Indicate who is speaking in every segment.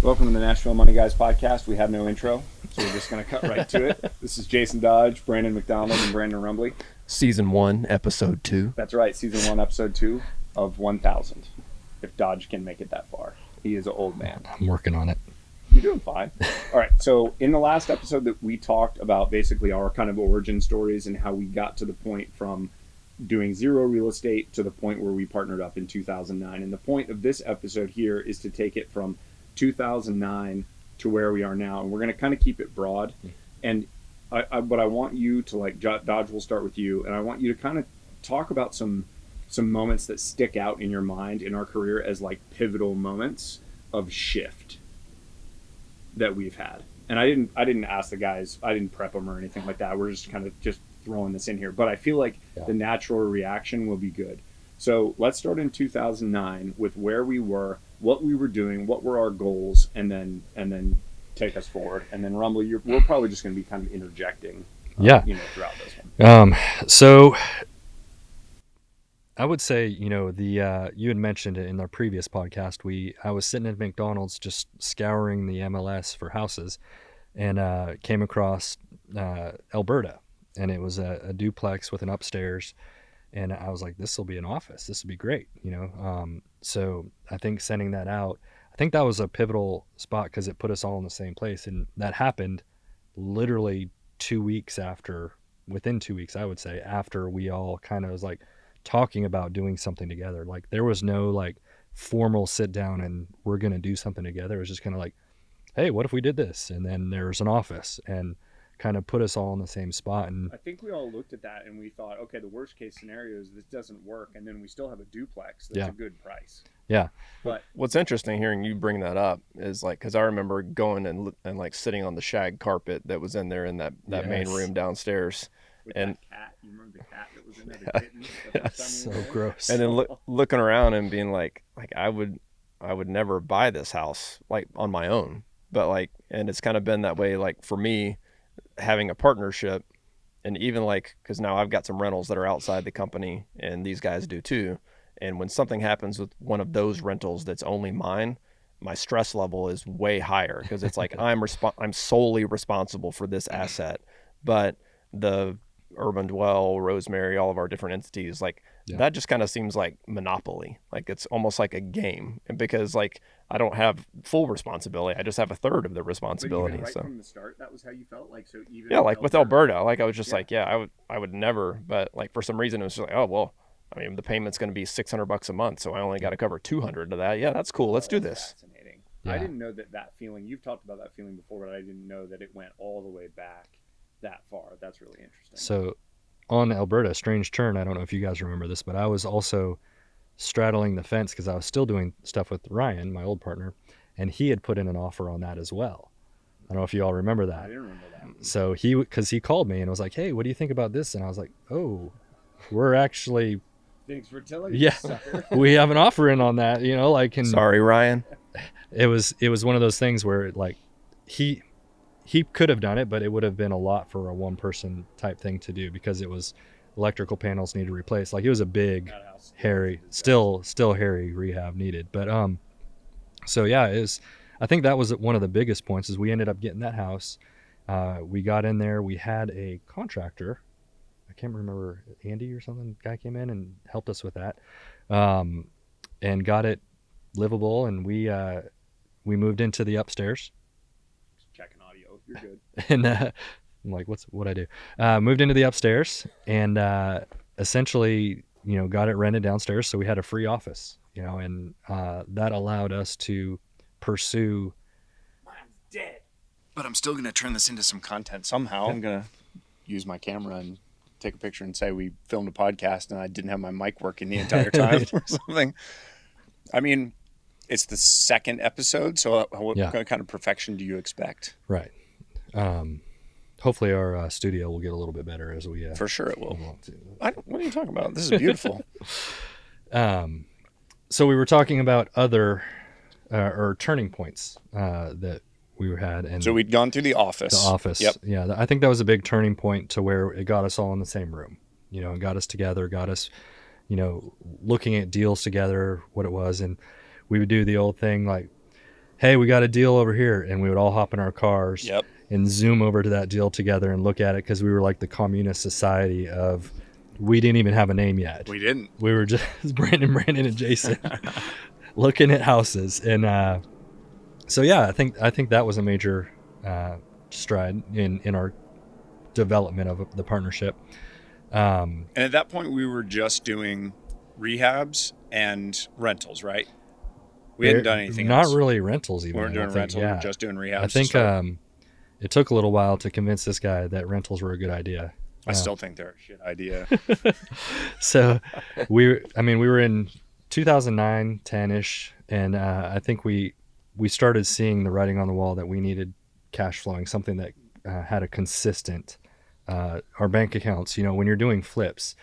Speaker 1: Welcome to the Nashville Money Guys podcast. We have no intro, so we're just going to cut right to it. This is Jason Dodge, Brandon McDonald, and Brandon Rumbley.
Speaker 2: Season 1, Episode 2.
Speaker 1: That's right, Season 1, Episode 2 of 1,000. If Dodge can make it that far. He is an old man.
Speaker 2: I'm working on it.
Speaker 1: You're doing fine. All right, so in the last episode that we talked about basically our kind of origin stories and how we got to the point from doing zero real estate to the point where we partnered up in 2009. And the point of this episode here is to take it from 2009 to where we are now, and we're going to kind of keep it broad. And but I want you to, like, Dodge, we'll start with you, and I want you to kind of talk about some moments that stick out in your mind in our career as like pivotal moments of shift that we've had. And I didn't ask the guys, I didn't prep them or anything like that. We're just kind of just throwing this in here, but I feel like the natural reaction will be good. So let's start in 2009 with where we were, what we were doing, what were our goals, and then take us forward. And then Rumble, we're probably just going to be kind of interjecting, throughout this one.
Speaker 2: So I would say, you had mentioned it in our previous podcast. I was sitting at McDonald's just scouring the MLS for houses, and came across Alberta, and it was a duplex with an upstairs. And I was like, this will be an office. This will be great, So I think sending that out, I think that was a pivotal spot because it put us all in the same place. And that happened literally 2 weeks within 2 weeks, I would say, after we all kind of was like talking about doing something together. Like there was no like formal sit down and we're going to do something together. It was just kind of like, hey, what if we did this? And then there's an office and kind of put us all in the same spot. And
Speaker 1: I think we all looked at that and we thought, okay, the worst case scenario is this doesn't work, and then we still have a duplex that's a good price.
Speaker 2: Yeah.
Speaker 1: But
Speaker 3: what's interesting hearing you bring that up is like, because I remember going and like sitting on the shag carpet that was in there in that main room downstairs.
Speaker 1: With
Speaker 3: and
Speaker 1: that cat, you remember the cat that was in there, the kitten? The first time we were
Speaker 2: so
Speaker 1: there?
Speaker 2: gross.
Speaker 3: And then looking around and being like I would never buy this house like on my own, but like, and it's kind of been that way like for me, having a partnership, and even like, because now I've got some rentals that are outside the company and these guys do too, and when something happens with one of those rentals that's only mine, my stress level is way higher because it's like I'm solely responsible for this asset. But the Urban Dwell, Rosemary, all of our different entities, like that just kind of seems like monopoly. Like it's almost like a game, and because like I don't have full responsibility, I just have a third of the responsibility.
Speaker 1: But even
Speaker 3: so
Speaker 1: from the start, that was how you felt. Like, so even
Speaker 3: like with Alberta, like I was just like, I would never. But like for some reason, it was just like, oh well, I mean the payment's going to be $600 a month, so I only got to cover 200 of that. Yeah, that's cool. Let's do this.
Speaker 1: Fascinating.
Speaker 2: Yeah.
Speaker 1: I didn't know that feeling. You've talked about that feeling before, but I didn't know that it went all the way back that far. That's really interesting.
Speaker 2: So on Alberta, strange turn, I don't know if you guys remember this, but I was also straddling the fence because I was still doing stuff with Ryan, my old partner, and he had put in an offer on that as well. I don't know if you all remember that.
Speaker 1: I didn't remember that.
Speaker 2: So because he called me and was like, hey, what do you think about this? And I was like, oh, we're actually,
Speaker 1: Thanks for telling me,
Speaker 2: yeah,
Speaker 1: sucker.
Speaker 2: we have an offer in on that, and
Speaker 3: Sorry, Ryan.
Speaker 2: it was one of those things where like he could have done it, but it would have been a lot for a one person type thing to do because it was electrical panels needed replaced. Like it was a big, hairy, still hairy rehab needed. But so yeah, I think that was one of the biggest points is we ended up getting that house. We got in there. We had a contractor. I can't remember, Andy or something. Guy came in and helped us with that, and got it livable. And we moved into the upstairs.
Speaker 1: Checking audio. You're good.
Speaker 2: And I'm like, what I do? Moved into the upstairs and essentially, got it rented downstairs. So we had a free office, and that allowed us to pursue.
Speaker 1: Mine's dead. But I'm still going to turn this into some content somehow. I'm going to use my camera and take a picture and say we filmed a podcast and I didn't have my mic working the entire time or something. I mean, it's the second episode, so what kind of perfection do you expect?
Speaker 2: Right. Hopefully our studio will get a little bit better as we...
Speaker 1: For sure it will. What are you talking about? This is beautiful.
Speaker 2: So we were talking about other or turning points that we had. And
Speaker 1: so we'd gone through the office.
Speaker 2: The office.
Speaker 1: Yep.
Speaker 2: Yeah, I think that was a big turning point to where it got us all in the same room, and got us together, got us, looking at deals together, what it was. And we would do the old thing like, hey, we got a deal over here. And we would all hop in our cars
Speaker 1: Yep.
Speaker 2: and zoom over to that deal together and look at it, because we were like the communist society of, we didn't even have a name yet.
Speaker 1: We didn't.
Speaker 2: We were just Brandon and Jason looking at houses. And so, yeah, I think that was a major stride in our development of the partnership.
Speaker 1: And at that point, we were just doing rehabs and rentals, right? We hadn't done anything
Speaker 2: not
Speaker 1: else.
Speaker 2: really rentals even.
Speaker 1: We weren't doing rentals. We were just doing rehabs.
Speaker 2: I think it took a little while to convince this guy that rentals were a good idea.
Speaker 1: I still think they're a shit idea.
Speaker 2: So we were in 2009, 10-ish, and I think we started seeing the writing on the wall that we needed cash flowing, something that had a consistent, our bank accounts, when you're doing flips,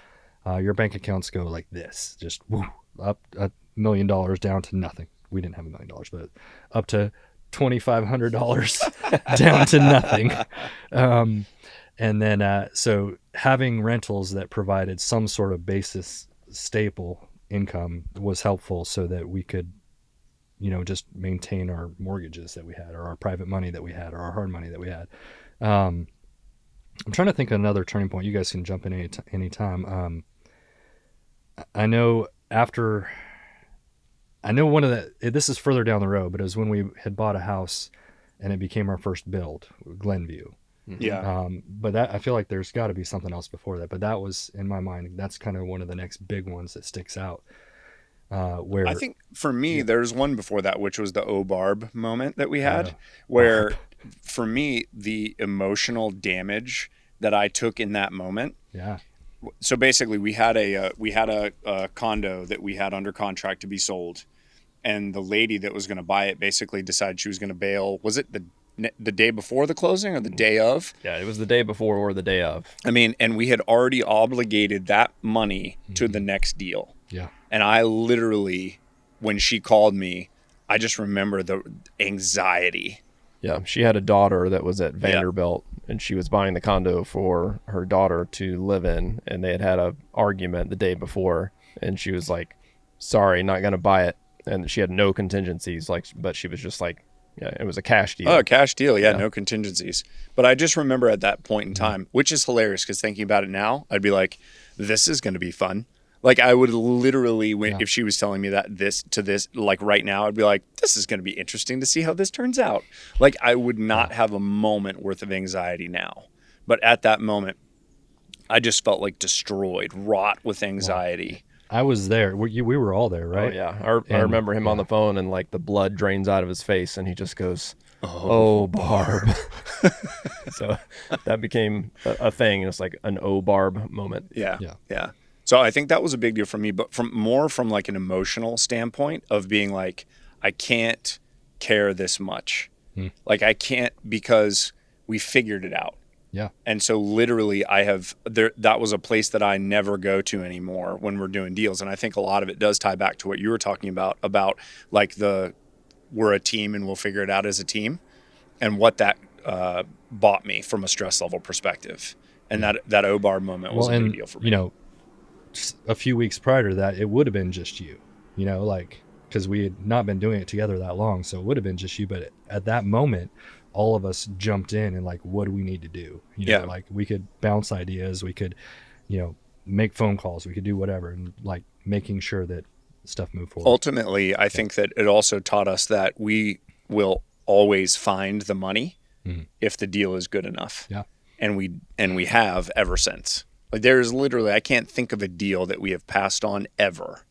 Speaker 2: your bank accounts go like this, just woo, up $1 million down to nothing. We didn't have $1 million, but up to $2,500 down to nothing. And then, so having rentals that provided some sort of basis staple income was helpful, so that we could, just maintain our mortgages that we had, or our private money that we had, or our hard money that we had. I'm trying to think of another turning point. You guys can jump in any time. I know one of this is further down the road, but it was when we had bought a house and it became our first build, Glenview.
Speaker 1: Yeah.
Speaker 2: But that, I feel like there's got to be something else before that. But that was, in my mind, that's kind of one of the next big ones that sticks out. Where
Speaker 1: I think for me, there's one before that, which was the O-Barb moment that we had, where for me, the emotional damage that I took in that moment.
Speaker 2: Yeah.
Speaker 1: So basically, we had a condo that we had under contract to be sold, and the lady that was going to buy it basically decided she was going to bail. Was it the day before the closing or the day of?
Speaker 3: Yeah, it was the day before or the day of.
Speaker 1: I mean, and we had already obligated that money to the next deal.
Speaker 2: Yeah.
Speaker 1: And I literally, when she called me, I just remember the anxiety.
Speaker 3: Yeah, she had a daughter that was at Vanderbilt, and she was buying the condo for her daughter to live in, and they had a argument the day before, and she was like, sorry, not going to buy it. And she had no contingencies, but she was just like, yeah, it was a cash deal.
Speaker 1: Oh, a cash deal. Yeah, no contingencies. But I just remember at that point in time, which is hilarious because thinking about it now, I'd be like, this is going to be fun. Like I would literally, if she was telling me that like right now, I'd be like, this is going to be interesting to see how this turns out. Like I would not have a moment worth of anxiety now. But at that moment, I just felt like destroyed, wrought with anxiety.
Speaker 2: I was there. We were all there, right?
Speaker 3: Oh, yeah. I remember him on the phone, and like the blood drains out of his face, and he just goes, "Oh, Barb." So that became a thing. It's like an "Oh, Barb" moment.
Speaker 1: Yeah. So I think that was a big deal for me, but from like an emotional standpoint of being like, I can't care this much. Like I can't, because we figured it out.
Speaker 2: Yeah. And
Speaker 1: so literally that was a place that I never go to anymore when we're doing deals. And I think a lot of it does tie back to what you were talking about like we're a team and we'll figure it out as a team, and what that bought me from a stress level perspective. And that O-Bar moment was a big deal for me.
Speaker 2: Just a few weeks prior to that, it would have been just you, like, because we had not been doing it together that long. So it would have been just you. But at that moment, all of us jumped in and like, what do we need to do? Like we could bounce ideas, we could, make phone calls, we could do whatever, and like making sure that stuff moved forward.
Speaker 1: Ultimately, I think that it also taught us that we will always find the money if the deal is good enough.
Speaker 2: Yeah.
Speaker 1: And we have ever since. Like there's literally, I can't think of a deal that we have passed on ever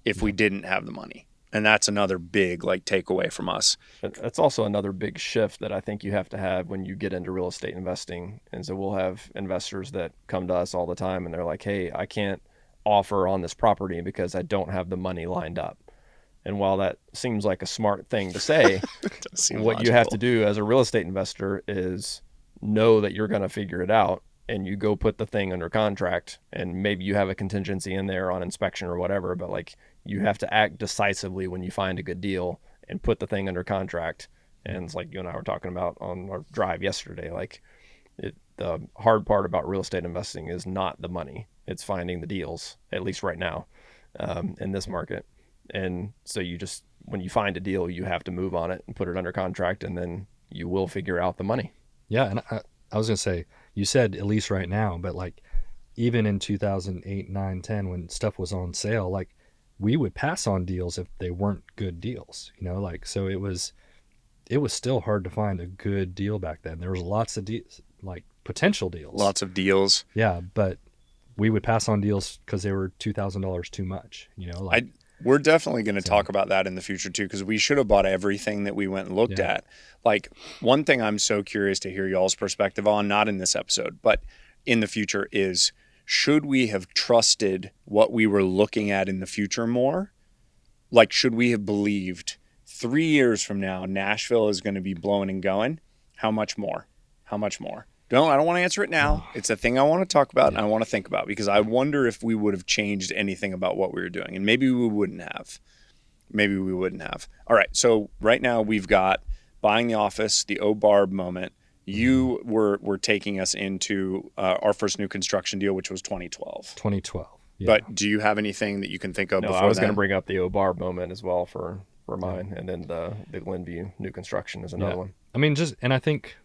Speaker 1: if we didn't have the money. And that's another big like takeaway from us.
Speaker 3: That's also another big shift that I think you have to have when you get into real estate investing. And so we'll have investors that come to us all the time and they're like, hey, I can't offer on this property because I don't have the money lined up. And while that seems like a smart thing to say, what you have to do as a real estate investor is know that you're going to figure it out, and you go put the thing under contract, and maybe you have a contingency in there on inspection or whatever, but like you have to act decisively when you find a good deal and put the thing under contract. And it's like you and I were talking about on our drive yesterday, like the hard part about real estate investing is not the money. It's finding the deals, at least right now, in this market. And so you just, when you find a deal, you have to move on it and put it under contract, and then you will figure out the money.
Speaker 2: Yeah, and I was gonna say, you said at least right now, but like even in 2008, 9, 10, when stuff was on sale, like we would pass on deals if they weren't good deals, you know, like, so it was still hard to find a good deal back then. There was lots of like potential deals.
Speaker 1: Lots of deals.
Speaker 2: Yeah, but we would pass on deals because they were $2,000 too much, you know, like.
Speaker 1: We're definitely going to talk about that in the future too, because we should have bought everything that we went and looked at. Like, one thing I'm so curious to hear y'all's perspective on, not in this episode, but in the future, is should we have trusted what we were looking at in the future more? Like, should we have believed 3 years from now, Nashville is going to be blowing and going? How much more? How much more? I don't want to answer it now. It's a thing I want to talk about and I want to think about, because I wonder if we would have changed anything about what we were doing. And maybe we wouldn't have. Maybe we wouldn't have. All right. So right now we've got buying the office, the O-Barb moment. You were taking us into our first new construction deal, which was 2012.
Speaker 2: 2012. Yeah.
Speaker 1: But do you have anything that you can think of
Speaker 3: No,
Speaker 1: before
Speaker 3: I was
Speaker 1: then?
Speaker 3: going to bring up the O-Barb moment as well for mine. And then the Glenview new construction is another one.
Speaker 2: I mean, and I think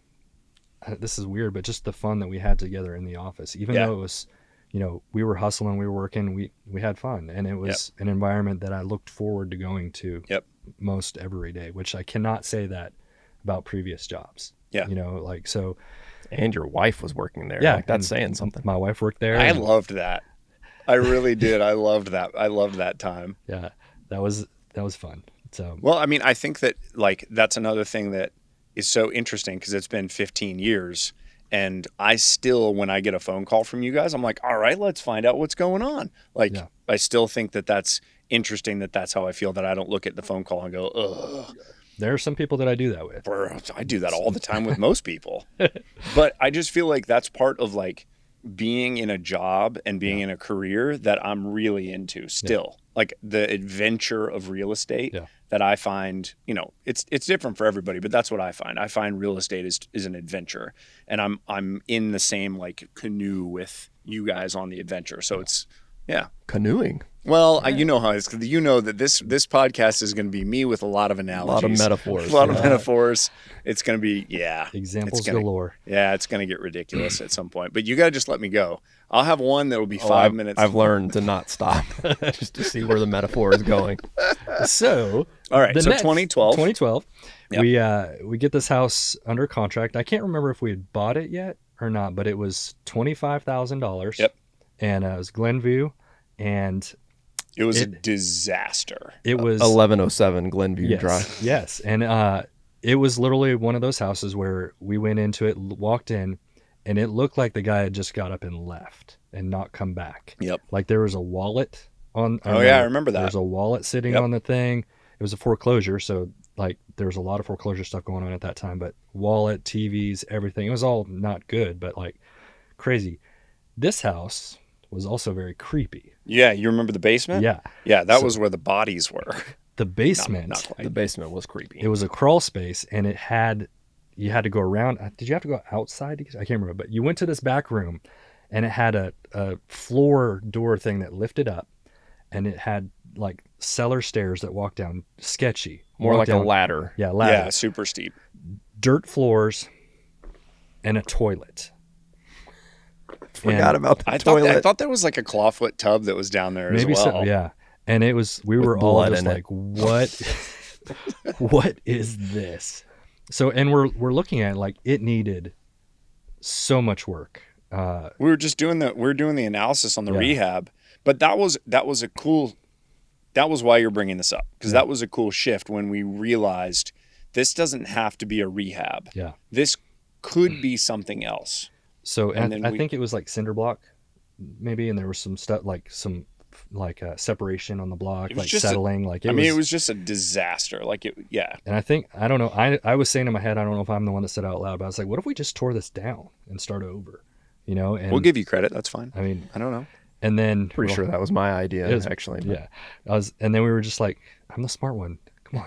Speaker 2: this is weird, but just the fun that we had together in the office, even though it was, you know, we were hustling, we were working, we had fun, and it was an environment that I looked forward to going to most every day, which I cannot say that about previous jobs. Yeah. You know, like, so.
Speaker 3: And your wife was working there.
Speaker 2: Yeah.
Speaker 3: Like, that's saying something.
Speaker 2: My wife worked there.
Speaker 1: I loved that. I really did. I loved that. I loved that time.
Speaker 2: Yeah. That was fun. So.
Speaker 1: Well, I mean, I think that, like, that's another thing that is so interesting, because it's been 15 years and I still, when I get a phone call from you guys, I'm like, all right, let's find out what's going on. Like, I still think that that's interesting, that that's how I feel, that I don't look at the phone call and go, ugh.
Speaker 2: There are some people that I do that with.
Speaker 1: I do that all the time with most people. But I just feel like that's part of, like, being in a job and being in a career that I'm really into still. Like, the adventure of real estate that I find, you know, it's different for everybody, but that's what I find. I find real estate is an adventure, and I'm in the same, like, canoe with you guys on the adventure. So it's
Speaker 3: Canoeing.
Speaker 1: Well, you know how it's, you know that this podcast is going to be me with a lot of analogies.
Speaker 3: A lot of metaphors.
Speaker 1: A lot of metaphors. It's going to be,
Speaker 2: examples galore.
Speaker 1: Yeah, it's going to get ridiculous at some point. But you got to just let me go. I'll have one that will be 5 minutes.
Speaker 3: I've learned to not stop just to see where the metaphor is going.
Speaker 2: So,
Speaker 1: all right, so 2012.
Speaker 2: 2012, we get this house under contract. I can't remember if we had bought it yet or not, but it was $25,000.
Speaker 1: Yep.
Speaker 2: And it was Glenview, and
Speaker 1: it was a disaster.
Speaker 2: It was
Speaker 3: 1107 Glenview Drive.
Speaker 2: Yes, and it was literally one of those houses where we went into it, walked in, and it looked like the guy had just got up and left and not come back.
Speaker 1: Yep.
Speaker 2: Like there was a wallet on.
Speaker 1: I remember that.
Speaker 2: There was a wallet sitting on the thing. It was a foreclosure, so like there was a lot of foreclosure stuff going on at that time. But wallet, TVs, everything. It was all not good, but like crazy. This house was also very creepy.
Speaker 1: Yeah, you remember the basement? Yeah, that was where the bodies were.
Speaker 2: The basement.
Speaker 1: Not quite.
Speaker 3: The basement was creepy.
Speaker 2: It was a crawl space, and you had to go around. Did you have to go outside? I can't remember, but you went to this back room, and it had a floor door thing that lifted up, and it had like cellar stairs that walked down. Sketchy.
Speaker 3: More like a ladder.
Speaker 2: Yeah, ladder.
Speaker 1: Yeah, super steep.
Speaker 2: Dirt floors, and a toilet.
Speaker 3: Forgot about the toilet.
Speaker 1: I thought there was like a clawfoot tub that was down there as well.
Speaker 2: So, yeah. And it was, we were all just like, what is this? So, and we're looking at it like it needed so much work.
Speaker 1: We're doing the analysis on the rehab, but that was why you're bringing this up, because that was a cool shift when we realized this doesn't have to be a rehab.
Speaker 2: Yeah.
Speaker 1: This could be something else.
Speaker 2: So, and I think it was like cinder block maybe, and there was some stuff like separation on the block, like settling.
Speaker 1: It was just a disaster.
Speaker 2: And I don't know. I was saying in my head, I don't know if I'm the one that said out loud, but I was like, what if we just tore this down and start over? You know, and
Speaker 1: we'll give you credit. That's fine.
Speaker 2: I mean,
Speaker 1: I don't know.
Speaker 2: And then
Speaker 3: pretty sure that was my idea, actually.
Speaker 2: Yeah, and then we were just like, I'm the smart one. Come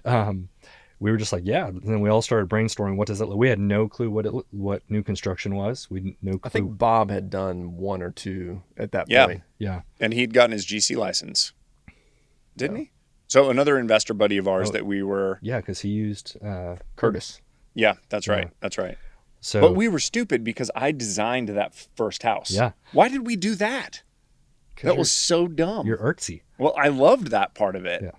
Speaker 2: on. We were just like, yeah. And then we all started brainstorming. What does it look? We had no clue what new construction was. We no clue.
Speaker 3: I think Bob had done one or two at that
Speaker 1: point.
Speaker 2: Yeah.
Speaker 1: And he'd gotten his GC license. didn't he? So another investor buddy of ours that we were.
Speaker 2: Yeah, because he used
Speaker 3: Curtis.
Speaker 1: Yeah, that's right.
Speaker 2: Yeah.
Speaker 1: That's right.
Speaker 2: So,
Speaker 1: But we were stupid because I designed that first house.
Speaker 2: Yeah.
Speaker 1: Why did we do that? That was so dumb.
Speaker 2: You're artsy.
Speaker 1: Well, I loved that part of it.
Speaker 2: Yeah.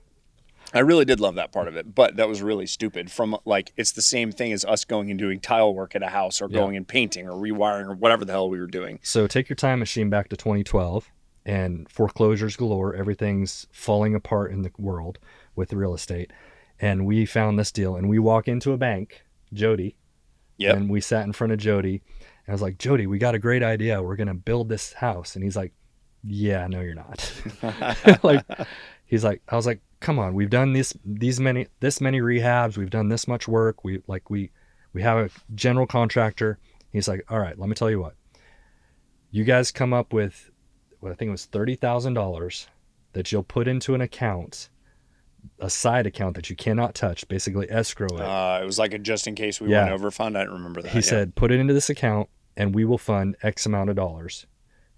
Speaker 1: I really did love that part of it, but that was really stupid. From like, it's the same thing as us going and doing tile work at a house or going and painting or rewiring or whatever the hell we were doing.
Speaker 2: So take your time machine back to 2012 and foreclosures galore. Everything's falling apart in the world with real estate. And we found this deal and we walk into a bank, Jody.
Speaker 1: Yep.
Speaker 2: And we sat in front of Jody and I was like, Jody, we got a great idea. We're going to build this house. And he's like, yeah, no, you're not. Like, I was like, come on, we've done this many rehabs. We've done this much work. We have a general contractor. He's like, all right, let me tell you what, you guys come up with what I think it was $30,000 that you'll put into an account, a side account that you cannot touch, basically escrow it.
Speaker 1: It was like a just in case we went over fund. I don't remember that.
Speaker 2: He said, put it into this account and we will fund X amount of dollars.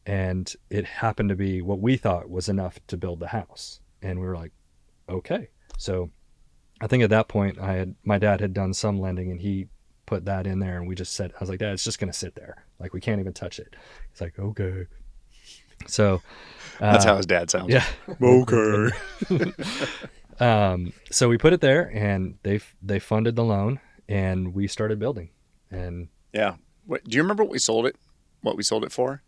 Speaker 2: And it happened to be what we thought was enough to build the house. And we were like, okay. So I think at that point my dad had done some lending and he put that in there and we just said, I was like, Dad, it's just going to sit there. Like, we can't even touch it. He's like, okay. So
Speaker 1: that's how his dad sounds.
Speaker 2: Yeah.
Speaker 1: Okay.
Speaker 2: So we put it there and they funded the loan and we started building. And
Speaker 1: yeah. Do you remember what we sold it for?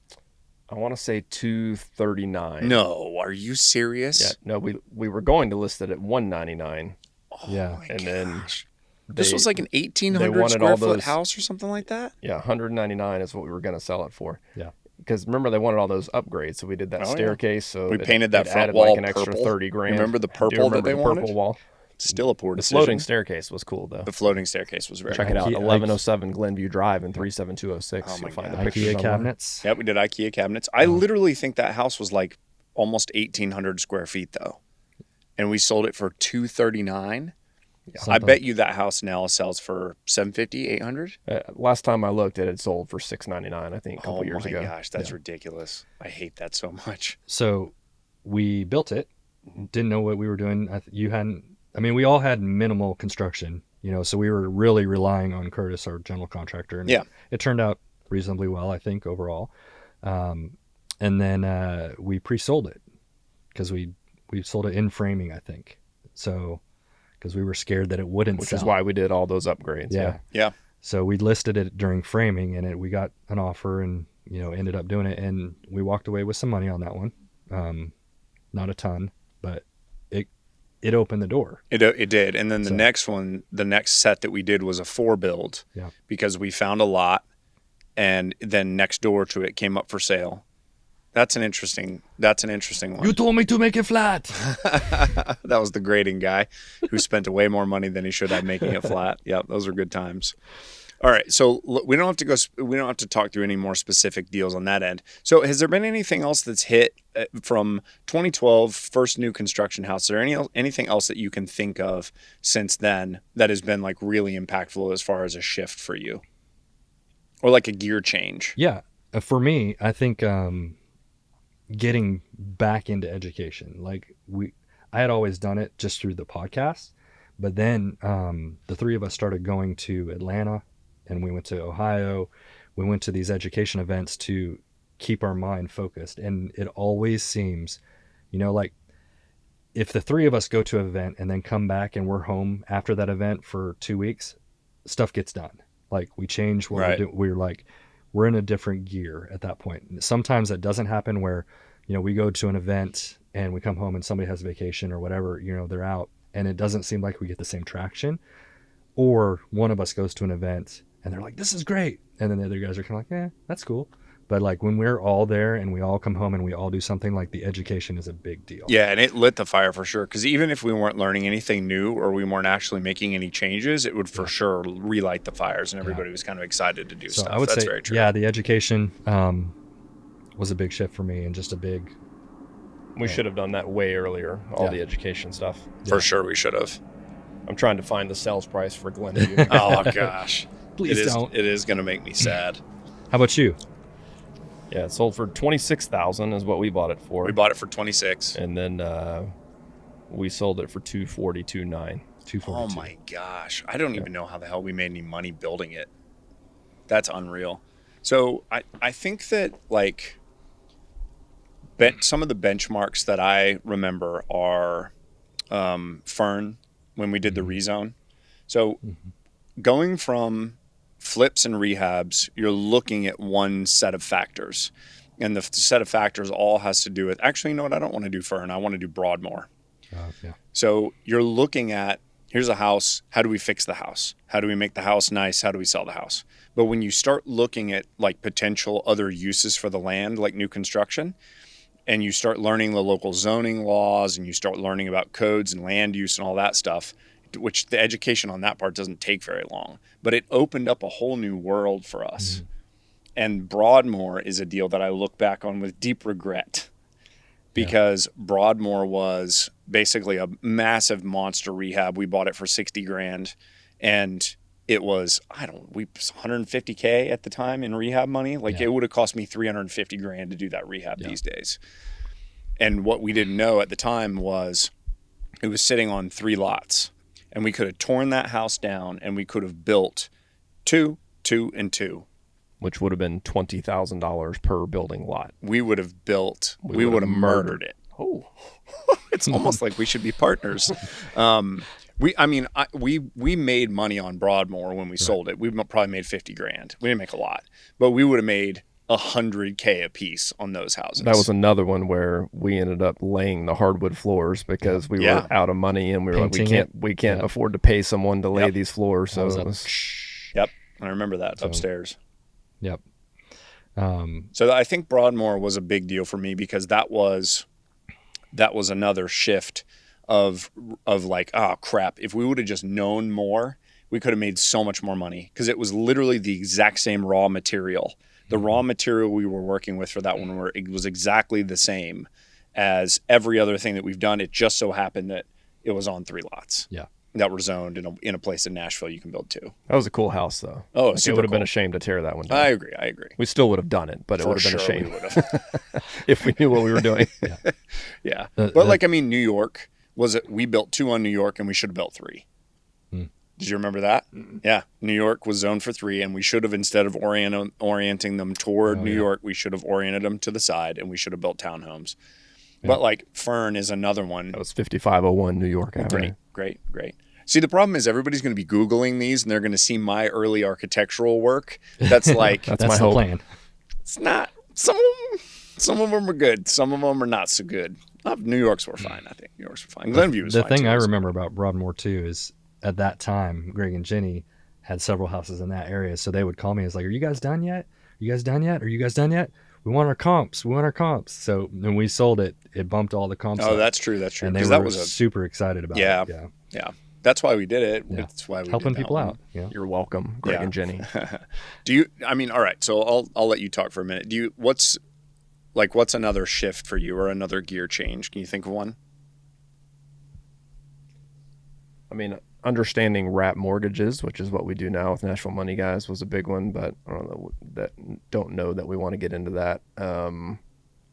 Speaker 3: I want to say $239.
Speaker 1: No, are you serious?
Speaker 3: Yeah, no, we were going to list it at $199.
Speaker 1: Oh
Speaker 2: yeah.
Speaker 1: my
Speaker 3: and
Speaker 1: gosh.
Speaker 3: then
Speaker 1: This was like an 1,800 square foot house or something like that?
Speaker 3: Yeah, $199 is what we were going to sell it for.
Speaker 2: Yeah.
Speaker 3: Because remember, they wanted all those upgrades, so we did that staircase. So
Speaker 1: we painted that front
Speaker 3: added
Speaker 1: wall
Speaker 3: like an extra
Speaker 1: purple.
Speaker 3: 30 grand.
Speaker 1: Remember the purple that they wanted?
Speaker 3: Purple wall.
Speaker 1: Still a poor
Speaker 3: The
Speaker 1: decision.
Speaker 3: floating staircase was cool though.
Speaker 1: The floating staircase was very
Speaker 3: Check
Speaker 1: cool.
Speaker 3: it out, 1107 Glenview Drive and 37206.
Speaker 1: Oh my
Speaker 3: You'll find
Speaker 1: God.
Speaker 3: the pictures
Speaker 2: IKEA
Speaker 3: somewhere.
Speaker 2: cabinets.
Speaker 1: Yeah, we did IKEA cabinets. I literally think that house was like almost 1,800 square feet though, and we sold it for $239. I bet you that house now sells for $750, $800.
Speaker 3: Last time I looked, it had sold for $699. I think a couple years ago.
Speaker 1: Oh my gosh, that's ridiculous! I hate that so much.
Speaker 2: So we built it. Didn't know what we were doing. We all had minimal construction, so we were really relying on Curtis, our general contractor. And it turned out reasonably well, I think, overall. And then we pre-sold it because we sold it in framing, I think. So, because we were scared that it wouldn't
Speaker 3: Which
Speaker 2: sell.
Speaker 3: is why we did all those upgrades.
Speaker 1: Yeah.
Speaker 2: So we listed it during framing and we got an offer and, ended up doing it. And we walked away with some money on that one. Not a ton, but it opened the door.
Speaker 1: It did. And then the next set that we did was a 4 build because we found a lot and then next door to it came up for sale. That's an interesting one.
Speaker 2: You told me to make it flat.
Speaker 1: That was the grading guy who spent way more money than he should have making it flat. Yep, those are good times. All right, so we don't have to talk through any more specific deals on that end. So has there been anything else that's hit from 2012, first new construction house? Is there anything else that you can think of since then that has been like really impactful as far as a shift for you? Or like a gear change?
Speaker 2: Yeah, for me, I think getting back into education. Like I had always done it just through the podcast, but then the three of us started going to Atlanta and we went to Ohio. We went to these education events to keep our mind focused. And it always seems, like if the three of us go to an event and then come back and we're home after that event for 2 weeks, stuff gets done. Like we change what we're doing. We're in a different gear at that point. Sometimes that doesn't happen where, we go to an event and we come home and somebody has a vacation or whatever, they're out and it doesn't seem like we get the same traction. Or one of us goes to an event and they're like, this is great. And then the other guys are kind of like, that's cool. But like when we're all there and we all come home and we all do something, like the education is a big deal.
Speaker 1: Yeah, and it lit the fire for sure. Because even if we weren't learning anything new or we weren't actually making any changes, it would for sure relight the fires and everybody was kind of excited to do stuff.
Speaker 2: I would
Speaker 1: That's
Speaker 2: say,
Speaker 1: very true.
Speaker 2: yeah, the education was a big shift for me and just a big...
Speaker 3: We should have done that way earlier, all the education stuff.
Speaker 1: For sure we should have.
Speaker 3: I'm trying to find the sales price for Glenview.
Speaker 1: Oh, gosh.
Speaker 2: Please don't.
Speaker 1: It is going to make me sad.
Speaker 2: How about you?
Speaker 3: Yeah, it sold for $26,000 is what we bought it for.
Speaker 1: We bought it for $26,000.
Speaker 3: And then we sold it for 240, 209.
Speaker 2: 242.
Speaker 1: Oh my gosh. I don't even know how the hell we made any money building it. That's unreal. So I think that like some of the benchmarks that I remember are Fern when we did the rezone. So going from flips and rehabs, you're looking at one set of factors. And the set of factors all has to do with, actually, you know what? I don't want to do Fern. I want to do Broadmoor.
Speaker 2: Yeah.
Speaker 1: So you're looking at, here's a house. How do we fix the house? How do we make the house nice? How do we sell the house? But when you start looking at like potential other uses for the land, like new construction, and you start learning the local zoning laws and you start learning about codes and land use and all that stuff, which the education on that part doesn't take very long, but it opened up a whole new world for us. Mm-hmm. And Broadmoor is a deal that I look back on with deep regret because Broadmoor was basically a massive monster rehab. We bought it for 60 grand and it was, we $150K at the time in rehab money. Like it would have cost me 350 grand to do that rehab these days. And what we didn't know at the time was it was sitting on 3 lots and we could have torn that house down and we could have built 2, 2, and 2.
Speaker 3: Which would have been $20,000 per building lot.
Speaker 1: We would have built, we would have murdered it.
Speaker 3: Oh,
Speaker 1: it's almost like we should be partners. We made money on Broadmoor when we sold it. We probably made 50 grand. We didn't make a lot, but we would have made $100K a piece on those houses.
Speaker 3: That was another one where we ended up laying the hardwood floors because we were out of money and we were we can't afford to pay someone to lay these floors. So it was,
Speaker 1: Yep, I remember that upstairs.
Speaker 2: Yep.
Speaker 1: So I think Broadmoor was a big deal for me because that was another shift of like, oh crap, if we would have just known more, we could have made so much more money because it was literally the exact same raw material. The raw material we were working with for that one it was exactly the same as every other thing that we've done. It just so happened that it was on 3 lots.
Speaker 2: Yeah.
Speaker 1: That were zoned in a place in Nashville you can build 2.
Speaker 3: That was a cool house, though.
Speaker 1: Oh,
Speaker 3: like it would have been a shame to tear that one down.
Speaker 1: I agree.
Speaker 3: We still would have done it, but it would have been a shame.
Speaker 1: We would have.
Speaker 3: If we knew what we were doing.
Speaker 1: Yeah. But New York we built 2 on New York and we should have built 3. Did you remember that? Mm-hmm. Yeah. New York was zoned for 3 and we should have, instead of orienting them toward New York, we should have oriented them to the side and we should have built townhomes. Yeah. But like Fern is another one.
Speaker 3: That was 5501 New York Avenue.
Speaker 1: Great. See, the problem is everybody's going to be Googling these and they're going to see my early architectural work. That's like,
Speaker 2: that's my hope. Plan.
Speaker 1: It's not. Some of them are good. Some of them are not so good. New York's were fine, I think. New York's were fine. Glenview was fine.
Speaker 2: The thing I remember about Broadmoor too is at that time, Greg and Jenny had several houses in that area. So they would call me. It's like, are you guys done yet? Are you guys done yet? Are you guys done yet? We want our comps. So when we sold it, it bumped all the comps.
Speaker 1: Oh,
Speaker 2: up.
Speaker 1: That's true.
Speaker 2: And they were super excited about it.
Speaker 1: Yeah. That's why we did it.
Speaker 2: Yeah.
Speaker 1: That's why we
Speaker 2: helping
Speaker 1: did
Speaker 2: people
Speaker 1: one.
Speaker 2: out. Yeah.
Speaker 3: You're welcome, Greg and Jenny.
Speaker 1: All right. So I'll let you talk for a minute. What's another shift for you or another gear change? Can you think of one?
Speaker 3: I mean, understanding wrap mortgages, which is what we do now with Nashville Money Guys, was a big one, but I don't know that we want to get into that.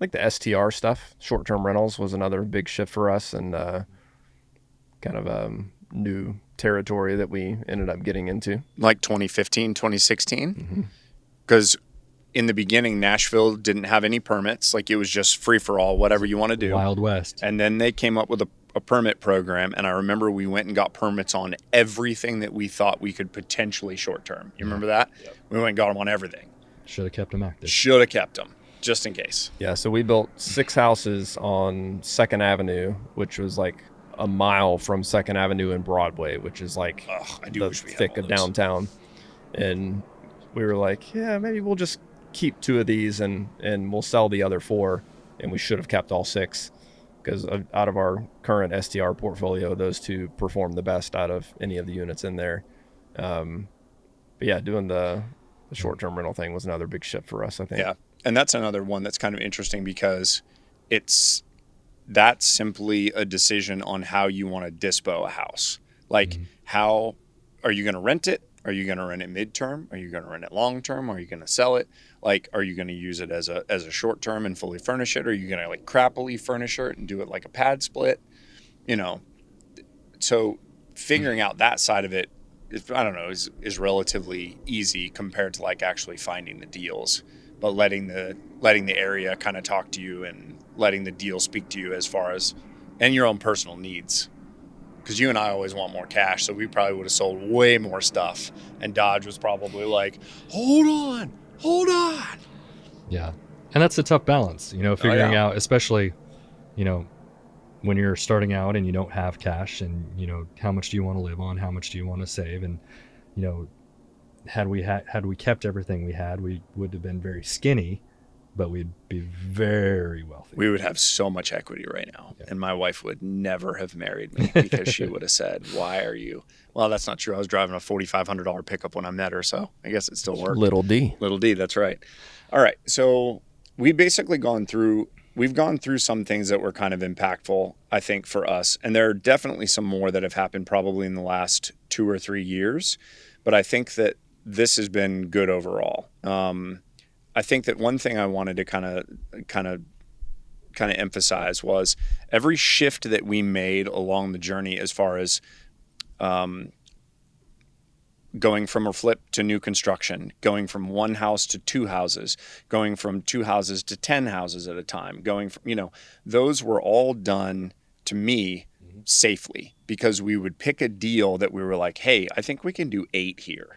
Speaker 3: Like the STR stuff, short-term rentals was another big shift for us and kind of new territory that we ended up getting into.
Speaker 1: Like 2015, 2016? Because in the beginning, Nashville didn't have any permits. Like it was just free for all, whatever you want to do.
Speaker 2: Wild West.
Speaker 1: And then they came up with a permit program. And I remember we went and got permits on everything that we thought we could potentially short term. You remember that? Yep. We went and got them on everything.
Speaker 2: Should have kept them active.
Speaker 1: Should have kept them, just in case.
Speaker 3: Yeah, so we built 6 houses on 2nd Avenue, which was like a mile from 2nd Avenue and Broadway, which is like the thick of downtown. And we were like, yeah, maybe we'll just keep 2 of these and we'll sell the other 4. And we should have kept all 6 because out of our current STR portfolio, those 2 perform the best out of any of the units in there. But yeah, doing the short-term rental thing was another big shift for us, I think.
Speaker 1: Yeah, and that's another one that's kind of interesting because that's simply a decision on how you want to dispo a house. Like, how are you going to rent it? Are you going to rent it midterm? Are you going to rent it long term? Are you going to sell it? Like, are you going to use it as a short term and fully furnish it? Or are you going to like crappily furnish it and do it like a pad split? you know, so figuring out that side of it, I don't know, is relatively easy compared to like actually finding the deals, but letting the area kind of talk to you and letting the deal speak to you as far as, and your own personal needs. Because you and I always want more cash, so we probably would have sold way more stuff. And Dodge was probably like, hold on.
Speaker 2: Yeah. And that's a tough balance, you know, figuring out, especially, you know, when you're starting out and you don't have cash, and, you know, how much do you want to live on? How much do you want to save? And, you know, had we kept everything we had, we would have been very skinny, but we'd be very wealthy.
Speaker 1: We would have so much equity right now. Yeah. And my wife would never have married me because she would have said, why are you? Well, that's not true. I was driving a $4,500 pickup when I met her, so I guess it still worked.
Speaker 3: Little D.
Speaker 1: Little D, that's right. All right. So we've gone through some things that were kind of impactful, I think, for us. And there are definitely some more that have happened probably in the last 2 or 3 years. But I think that this has been good overall. I think that one thing I wanted to kind of emphasize was every shift that we made along the journey, as far as going from a flip to new construction, going from one house to 2 houses, going from 2 houses to 10 houses at a time, going from, you know, those were all done, to me, safely, because we would pick a deal that we were like, hey, I think we can do 8 here.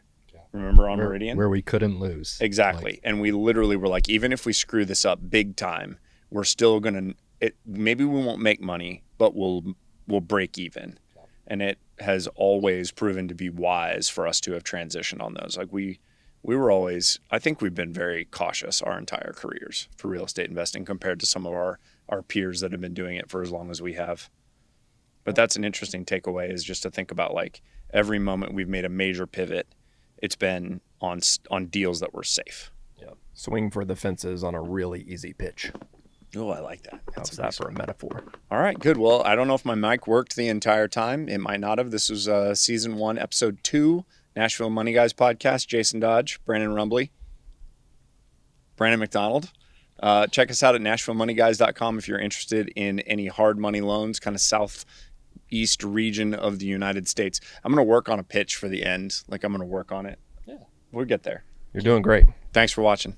Speaker 1: Remember on Meridian?
Speaker 2: Where we couldn't lose.
Speaker 1: Exactly. And we literally were like, even if we screw this up big time, we're still going to, maybe we won't make money, but we'll break even. And it has always proven to be wise for us to have transitioned on those. Like we were always, I think we've been very cautious our entire careers for real estate investing compared to some of our peers that have been doing it for as long as we have. But that's an interesting takeaway, is just to think about, like, every moment we've made a major pivot, it's been on deals that were safe.
Speaker 3: Yeah. Swing for the fences on a really easy pitch.
Speaker 1: Oh, I like that.
Speaker 3: How's that for a metaphor?
Speaker 1: All right, good. Well, I don't know if my mic worked the entire time. It might not have. This was season 1, episode 2, Nashville Money Guys podcast. Jason Dodge, Brandon Rumbley, Brandon McDonald. Check us out at NashvilleMoneyGuys.com if you're interested in any hard money loans, kind of southeast region of the United States. I'm going to work on a pitch for the end. Like, I'm going to work on it. Yeah. We'll get there.
Speaker 3: You're doing great.
Speaker 1: Thanks for watching.